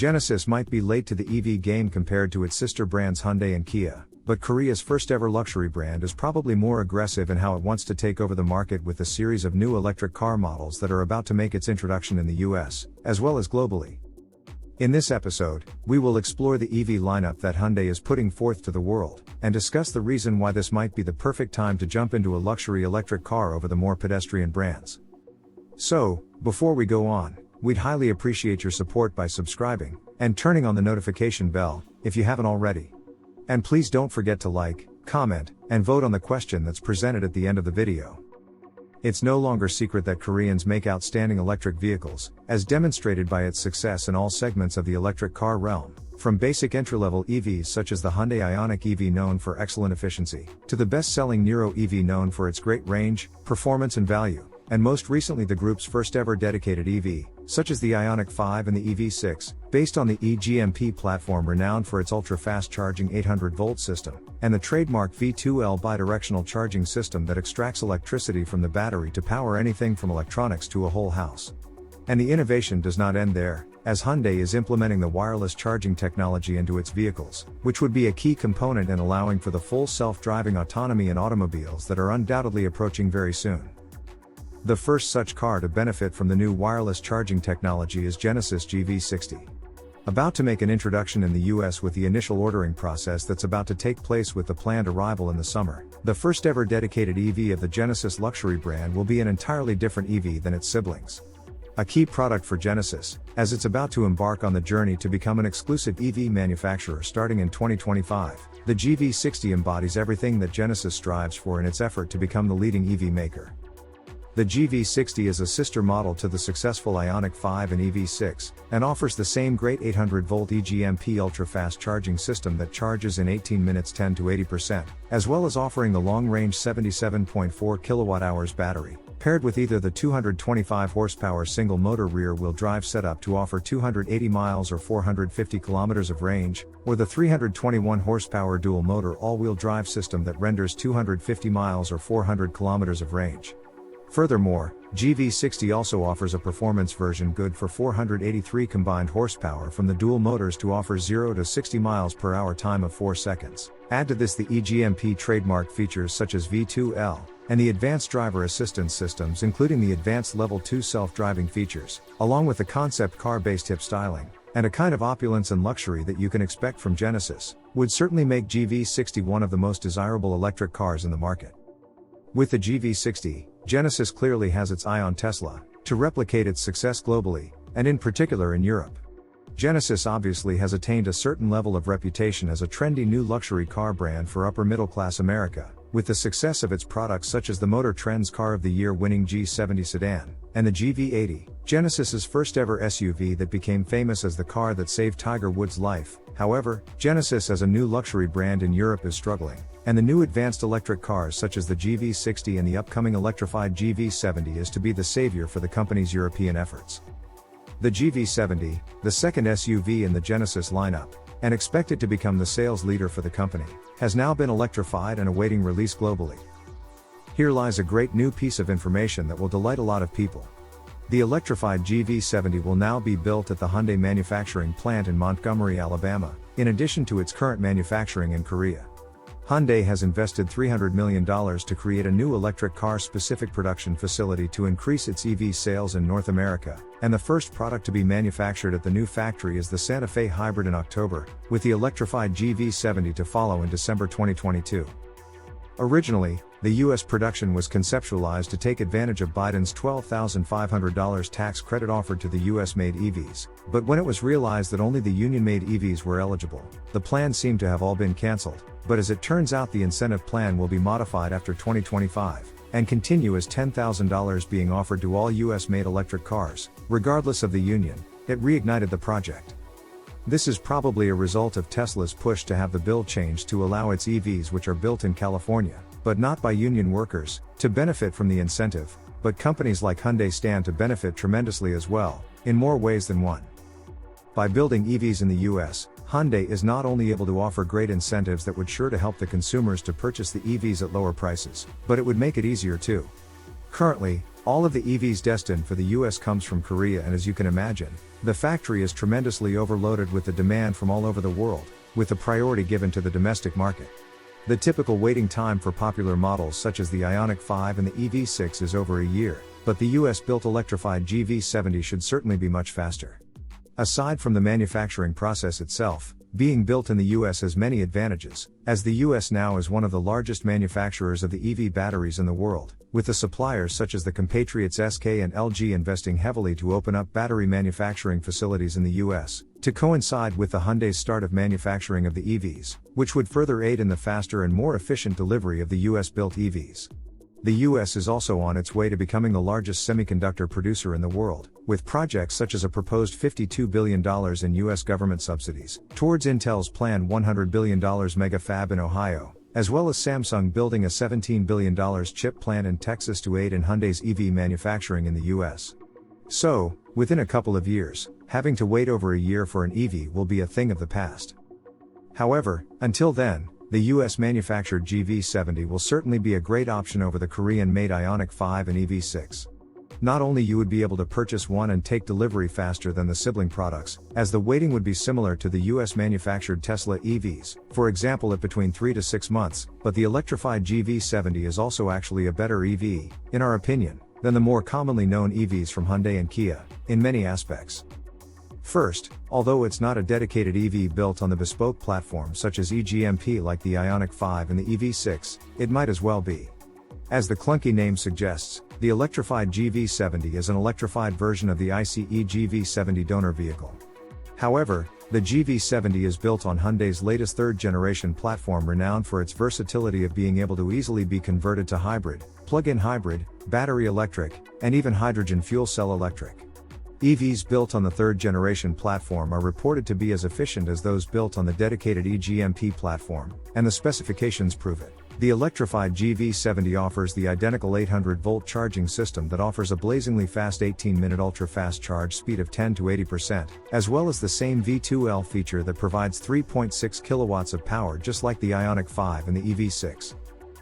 Genesis might be late to the EV game compared to its sister brands Hyundai and Kia, but Korea's first ever luxury brand is probably more aggressive in how it wants to take over the market with a series of new electric car models that are about to make its introduction in the US, as well as globally. In this episode, we will explore the EV lineup that Hyundai is putting forth to the world, and discuss the reason why this might be the perfect time to jump into a luxury electric car over the more pedestrian brands. So, before we go on, we'd highly appreciate your support by subscribing and turning on the notification bell if you haven't already. And please don't forget to like, comment, and vote on the question that's presented at the end of the video. It's no longer secret that Koreans make outstanding electric vehicles, as demonstrated by its success in all segments of the electric car realm, from basic entry-level EVs such as the Hyundai IONIQ EV known for excellent efficiency, to the best-selling Niro EV known for its great range, performance and value, and most recently the group's first ever dedicated EV, such as the IONIQ 5 and the EV6, based on the eGMP platform renowned for its ultra-fast charging 800-volt system, and the trademark V2L bidirectional charging system that extracts electricity from the battery to power anything from electronics to a whole house. And the innovation does not end there, as Hyundai is implementing the wireless charging technology into its vehicles, which would be a key component in allowing for the full self-driving autonomy in automobiles that are undoubtedly approaching very soon. The first such car to benefit from the new wireless charging technology is Genesis GV70. About to make an introduction in the US with the initial ordering process that's about to take place with the planned arrival in the summer, the first ever dedicated EV of the Genesis luxury brand will be an entirely different EV than its siblings. A key product for Genesis, as it's about to embark on the journey to become an exclusive EV manufacturer starting in 2025, the GV70 embodies everything that Genesis strives for in its effort to become the leading EV maker. The GV70 is a sister model to the successful IONIQ 5 and EV6, and offers the same great 800-volt eGMP ultra-fast charging system that charges in 18 minutes 10 to 80%, as well as offering the long-range 77.4 kWh battery, paired with either the 225 horsepower single-motor rear-wheel drive setup to offer 280 miles or 450 kilometers of range, or the 321 horsepower dual-motor all-wheel drive system that renders 250 miles or 400 kilometers of range. Furthermore, GV70 also offers a performance version good for 483 combined horsepower from the dual motors to offer 0 to 60 miles per hour time of 4 seconds. Add to this the eGMP trademark features such as V2L, and the advanced driver assistance systems including the advanced level 2 self-driving features, along with the concept car-based hip styling, and a kind of opulence and luxury that you can expect from Genesis, would certainly make GV70 one of the most desirable electric cars in the market. With the GV70, Genesis clearly has its eye on Tesla, to replicate its success globally, and in particular in Europe. Genesis obviously has attained a certain level of reputation as a trendy new luxury car brand for upper-middle-class America, with the success of its products such as the Motor Trend's Car of the Year winning G70 sedan, and the GV80, Genesis's first ever SUV that became famous as the car that saved Tiger Woods' life. However, Genesis as a new luxury brand in Europe is struggling, and the new advanced electric cars such as the GV70 and the upcoming Electrified GV70 is to be the savior for the company's European efforts. The GV70, the second SUV in the Genesis lineup, and expected to become the sales leader for the company, has now been electrified and awaiting release globally. Here lies a great new piece of information that will delight a lot of people. The electrified GV70 will now be built at the Hyundai manufacturing plant in Montgomery, Alabama, in addition to its current manufacturing in Korea. Hyundai has invested $300 million to create a new electric car-specific production facility to increase its EV sales in North America, and the first product to be manufactured at the new factory is the Santa Fe Hybrid in October, with the electrified GV70 to follow in December 2022. Originally, the U.S. production was conceptualized to take advantage of Biden's $12,500 tax credit offered to the U.S.-made EVs, but when it was realized that only the union-made EVs were eligible, the plan seemed to have all been cancelled. But as it turns out, the incentive plan will be modified after 2025, and continue as $10,000 being offered to all US-made electric cars, regardless of the union. It reignited the project. This is probably a result of Tesla's push to have the bill changed to allow its EVs, which are built in California, but not by union workers, to benefit from the incentive, but companies like Hyundai stand to benefit tremendously as well, in more ways than one. By building EVs in the US, Hyundai is not only able to offer great incentives that would sure to help the consumers to purchase the EVs at lower prices, but it would make it easier too. Currently, all of the EVs destined for the US comes from Korea, and as you can imagine, the factory is tremendously overloaded with the demand from all over the world, with the priority given to the domestic market. The typical waiting time for popular models such as the IONIQ 5 and the EV6 is over a year, but the US-built electrified GV70 should certainly be much faster. Aside from the manufacturing process itself, being built in the US has many advantages, as the US now is one of the largest manufacturers of the EV batteries in the world, with the suppliers such as the compatriots SK and LG investing heavily to open up battery manufacturing facilities in the US, to coincide with the Hyundai's start of manufacturing of the EVs, which would further aid in the faster and more efficient delivery of the US-built EVs. The US is also on its way to becoming the largest semiconductor producer in the world, with projects such as a proposed $52 billion in US government subsidies, towards Intel's planned $100 billion mega fab in Ohio, as well as Samsung building a $17 billion chip plant in Texas to aid in Hyundai's EV manufacturing in the US. So, within a couple of years, having to wait over a year for an EV will be a thing of the past. However, until then, the US-manufactured GV70 will certainly be a great option over the Korean-made IONIQ 5 and EV6. Not only you would be able to purchase one and take delivery faster than the sibling products, as the waiting would be similar to the US-manufactured Tesla EVs, for example at between 3 to 6 months, but the electrified GV70 is also actually a better EV, in our opinion, than the more commonly known EVs from Hyundai and Kia, in many aspects. First, although it's not a dedicated EV built on the bespoke platform such as eGMP like the IONIQ 5 and the EV6, it might as well be. As the clunky name suggests, the electrified GV70 is an electrified version of the ICE GV70 donor vehicle. However, the GV70 is built on Hyundai's latest third-generation platform, renowned for its versatility of being able to easily be converted to hybrid, plug-in hybrid, battery electric, and even hydrogen fuel cell electric. EVs built on the third-generation platform are reported to be as efficient as those built on the dedicated eGMP platform, and the specifications prove it. The electrified GV70 offers the identical 800-volt charging system that offers a blazingly fast 18-minute ultra-fast charge speed of 10 to 80%, as well as the same V2L feature that provides 3.6 kilowatts of power just like the IONIQ 5 and the EV6.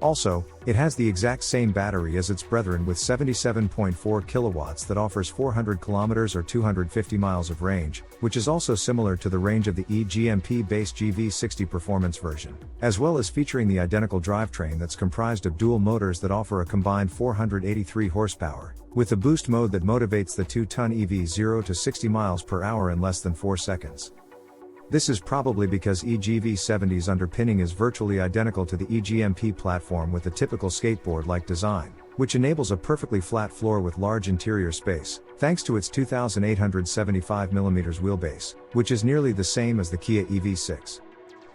Also, it has the exact same battery as its brethren with 77.4 kilowatts that offers 400 kilometers or 250 miles of range, which is also similar to the range of the eGMP-based GV60 performance version, as well as featuring the identical drivetrain that's comprised of dual motors that offer a combined 483 horsepower, with the boost mode that motivates the 2-ton EV 0 to 60 miles per hour in less than 4 seconds. This is probably because eGV70's underpinning is virtually identical to the eGMP platform with a typical skateboard-like design, which enables a perfectly flat floor with large interior space, thanks to its 2,875mm wheelbase, which is nearly the same as the Kia EV6.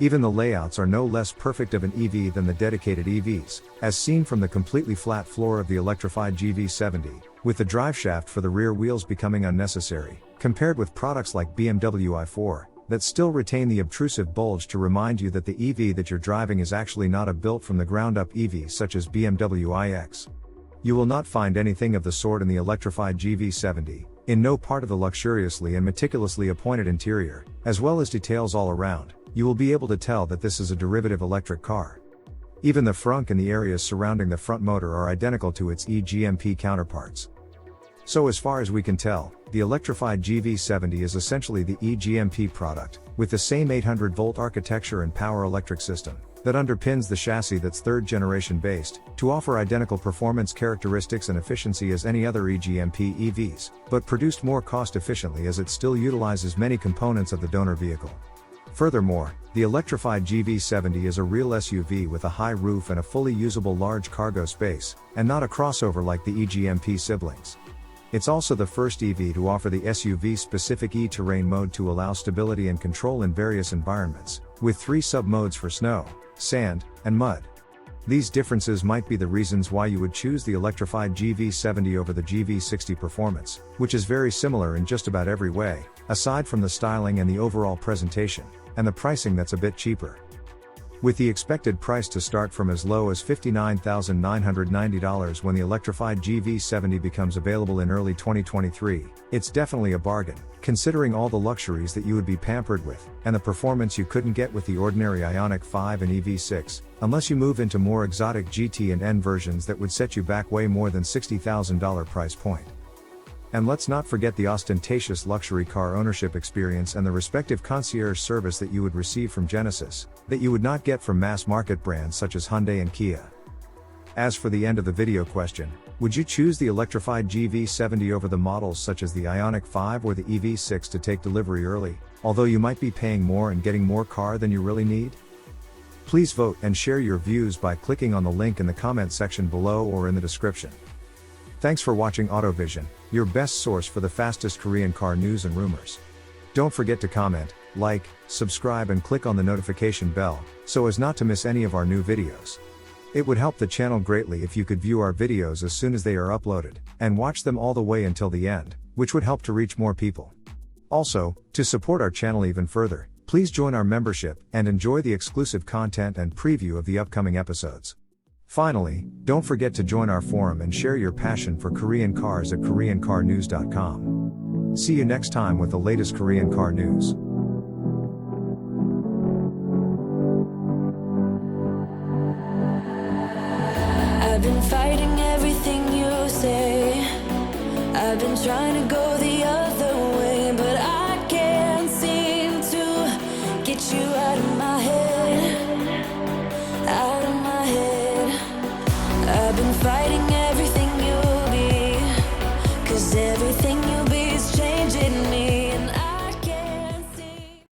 Even the layouts are no less perfect of an EV than the dedicated EVs, as seen from the completely flat floor of the electrified GV70, with the driveshaft for the rear wheels becoming unnecessary, compared with products like BMW i4, that still retain the obtrusive bulge to remind you that the EV that you're driving is actually not a built-from-the-ground-up EV such as BMW iX. You will not find anything of the sort in the electrified GV70, in no part of the luxuriously and meticulously appointed interior, as well as details all around. You will be able to tell that this is a derivative electric car. Even the frunk and the areas surrounding the front motor are identical to its eGMP counterparts. So as far as we can tell, the electrified GV70 is essentially the eGMP product, with the same 800-volt architecture and power electric system that underpins the chassis that's third-generation based, to offer identical performance characteristics and efficiency as any other eGMP EVs, but produced more cost-efficiently as it still utilizes many components of the donor vehicle. Furthermore, the electrified GV70 is a real SUV with a high roof and a fully usable large cargo space, and not a crossover like the eGMP siblings. It's also the first EV to offer the SUV-specific e-terrain mode to allow stability and control in various environments, with 3 sub-modes for snow, sand, and mud. These differences might be the reasons why you would choose the electrified GV70 over the GV60 Performance, which is very similar in just about every way, aside from the styling and the overall presentation, and the pricing that's a bit cheaper. With the expected price to start from as low as $59,990 when the electrified GV70 becomes available in early 2023, it's definitely a bargain, considering all the luxuries that you would be pampered with, and the performance you couldn't get with the ordinary IONIQ 5 and EV6, unless you move into more exotic GT and N versions that would set you back way more than $60,000 price point. And let's not forget the ostentatious luxury car ownership experience and the respective concierge service that you would receive from Genesis, that you would not get from mass market brands such as Hyundai and Kia. As for the end of the video question, would you choose the electrified GV70 over the models such as the IONIQ 5 or the EV6 to take delivery early, although you might be paying more and getting more car than you really need? Please vote and share your views by clicking on the link in the comment section below or in the description. Thanks for watching AutoVision, your best source for the fastest Korean car news and rumors. Don't forget to comment, like, subscribe and click on the notification bell, so as not to miss any of our new videos. It would help the channel greatly if you could view our videos as soon as they are uploaded, and watch them all the way until the end, which would help to reach more people. Also, to support our channel even further, please join our membership and enjoy the exclusive content and preview of the upcoming episodes. Finally, don't forget to join our forum and share your passion for Korean cars at KoreanCarNews.com. See you next time with the latest Korean car news. I've been fighting everything you say. I've been trying to go the